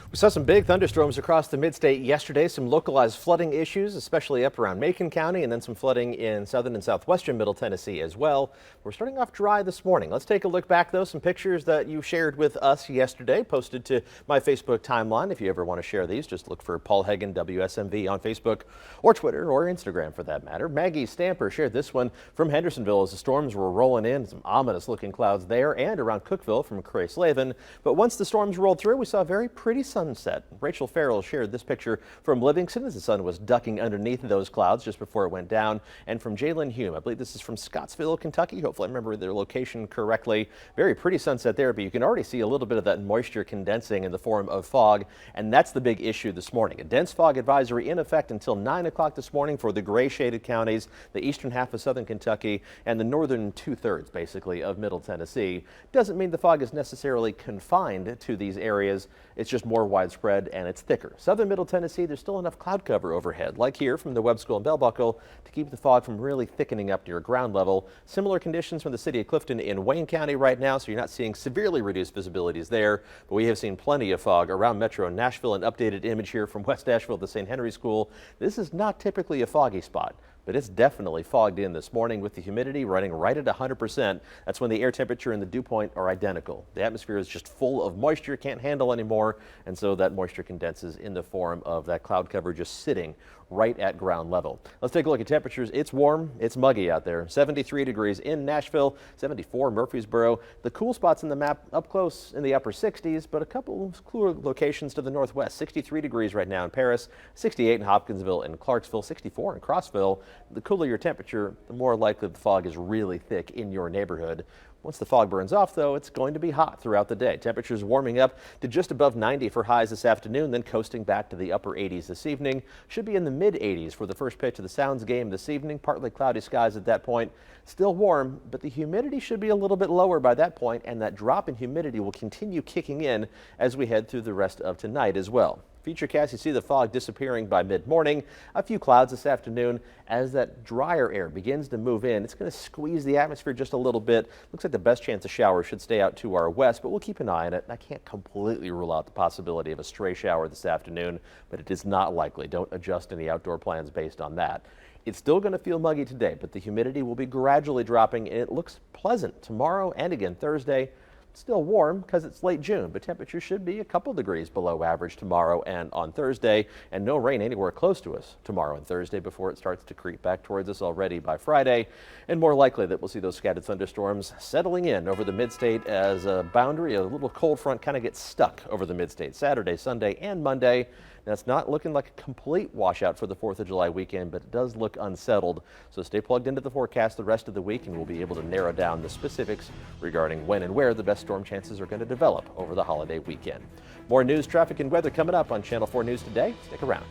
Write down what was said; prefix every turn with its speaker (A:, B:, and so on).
A: We saw some big thunderstorms across the mid-state yesterday, some localized flooding issues, especially up around Macon County, and then some flooding in southern and southwestern Middle Tennessee as well. We're starting off dry this morning. Let's take a look back, though. Some pictures that you shared with us yesterday, posted to my Facebook timeline. If you ever want to share these, just look for Paul Hagen, WSMV on Facebook or Twitter or Instagram for that matter. Maggie Stamper shared this one from Hendersonville as the storms were rolling in. Some ominous-looking clouds there and around Cookville from Cray Slavin. But once the storms rolled through, we saw a very pretty sunset. Rachel Farrell shared this picture from Livingston as the sun was ducking underneath those clouds just before it went down. And from Jalen Hume, I believe this is from Scottsville, Kentucky. Hopefully I remember their location correctly. Very pretty sunset there, but you can already see a little bit of that moisture condensing in the form of fog. And that's the big issue this morning. A dense fog advisory in effect until 9 o'clock this morning for the gray shaded counties, the eastern half of southern Kentucky, and the northern 2/3 basically of Middle Tennessee. Doesn't mean the fog is necessarily confined to these areas. It's just more widespread and it's thicker. Southern Middle Tennessee, there's still enough cloud cover overhead, like here from the Webb School and Bell Buckle, to keep the fog from really thickening up near ground level. Similar conditions from the city of Clifton in Wayne County right now, so you're not seeing severely reduced visibilities there, but we have seen plenty of fog around Metro Nashville. An updated image here from West Nashville at the St. Henry School. This is not typically a foggy spot, but it's definitely fogged in this morning with the humidity running right at 100%. That's when the air temperature and the dew point are identical. The atmosphere is just full of moisture, can't handle anymore, and so that moisture condenses in the form of that cloud cover just sitting right at ground level. Let's take a look at temperatures. It's warm, it's muggy out there. 73 degrees in Nashville, 74 Murfreesboro. The cool spots in the map up close in the upper 60s, but a couple of cooler locations to the northwest. 63 degrees right now in Paris, 68 in Hopkinsville and Clarksville, 64 in Crossville. The cooler your temperature, the more likely the fog is really thick in your neighborhood. Once the fog burns off, though, it's going to be hot throughout the day. Temperatures warming up to just above 90 for highs this afternoon, then coasting back to the upper 80s this evening. Should be in the mid 80s for the first pitch of the Sounds game this evening. Partly cloudy skies at that point. Still warm, but the humidity should be a little bit lower by that point, and that drop in humidity will continue kicking in as we head through the rest of tonight as well. Futurecast, you see the fog disappearing by mid-morning. A few clouds this afternoon as that drier air begins to move in. It's going to squeeze the atmosphere just a little bit. Looks like the best chance of showers should stay out to our west, but we'll keep an eye on it. I can't completely rule out the possibility of a stray shower this afternoon, but it is not likely. Don't adjust any outdoor plans based on that. It's still going to feel muggy today, but the humidity will be gradually dropping, and it looks pleasant tomorrow and again Thursday. Still warm because it's late June, but temperatures should be a couple degrees below average tomorrow and on Thursday, and no rain anywhere close to us tomorrow and Thursday before it starts to creep back towards us already by Friday, and more likely that we'll see those scattered thunderstorms settling in over the mid-state as a boundary, a little cold front kind of gets stuck over the mid-state Saturday, Sunday, and Monday. That's not looking like a complete washout for the 4th of July weekend, but it does look unsettled. So stay plugged into the forecast the rest of the week, and we'll be able to narrow down the specifics regarding when and where the best storm chances are going to develop over the holiday weekend. More news, traffic, and weather coming up on Channel 4 News Today. Stick around.